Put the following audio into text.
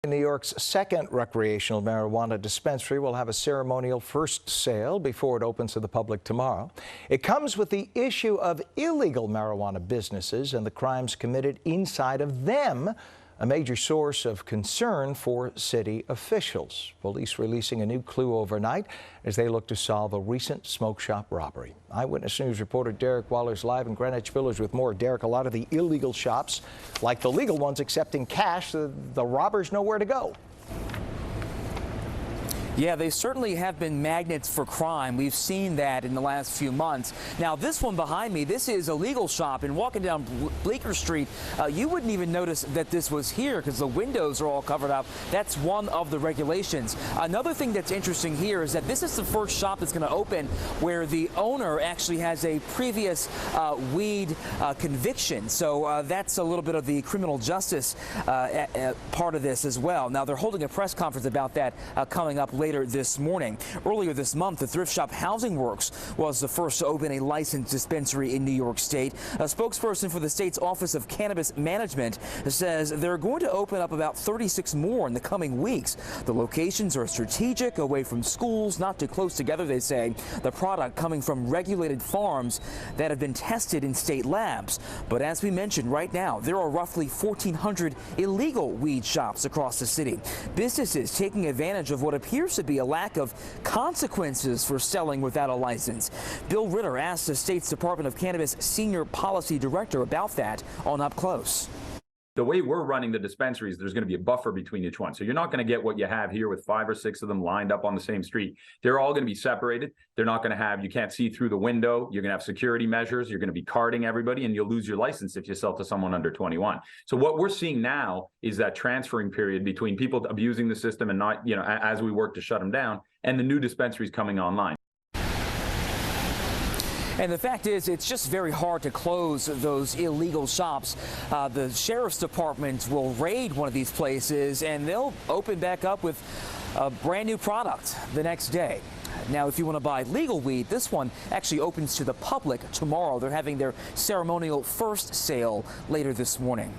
New York's second recreational marijuana dispensary will have a ceremonial first sale before it opens to the public tomorrow. It comes with the issue of illegal marijuana businesses and the crimes committed inside of them, a major source of concern for city officials. Police releasing a new clue overnight as they look to solve a recent smoke shop robbery. Eyewitness News reporter Derek Waller's live in Greenwich Village with more. Derek, a lot of the illegal shops, like the legal ones accepting cash, the robbers know where to go. Yeah, they certainly have been magnets for crime. We've seen that in the last few months. Now, this one behind me, this is a legal shop, and walking down Bleeker Street, you wouldn't even notice that this was here because the windows are all covered up. That's one of the regulations. Another thing that's interesting here is that this is the first shop that's going to open where the owner actually has a previous weed conviction. So that's a little bit of the criminal justice part of this as well. Now, they're holding a press conference about that coming up later this morning. Earlier this month, the thrift shop Housing Works was the first to open a licensed dispensary in New York State. A spokesperson for the state's Office of Cannabis Management says they're going to open up about 36 more in the coming weeks. The locations are strategic, away from schools, not too close together, they say. The product coming from regulated farms that have been tested in state labs. But as we mentioned, right now, there are roughly 1,400 illegal weed shops across the city. Businesses taking advantage of what appears to be a lack of consequences for selling without a license. Bill Ritter asked the state's Department of Cannabis Senior Policy Director about that on Up Close. The way we're running the dispensaries, there's going to be a buffer between each one. So you're not going to get what you have here with 5 or 6 of them lined up on the same street. They're all going to be separated. They're not going to have, you can't see through the window. You're going to have security measures. You're going to be carding everybody, and you'll lose your license if you sell to someone under 21. So what we're seeing now is that transferring period between people abusing the system and not, as we work to shut them down, and the new dispensaries coming online. And the fact is, it's just very hard to close those illegal shops. The sheriff's department will raid one of these places, and they'll open back up with a brand new product the next day. Now, if you want to buy legal weed, this one actually opens to the public tomorrow. They're having their ceremonial first sale later this morning.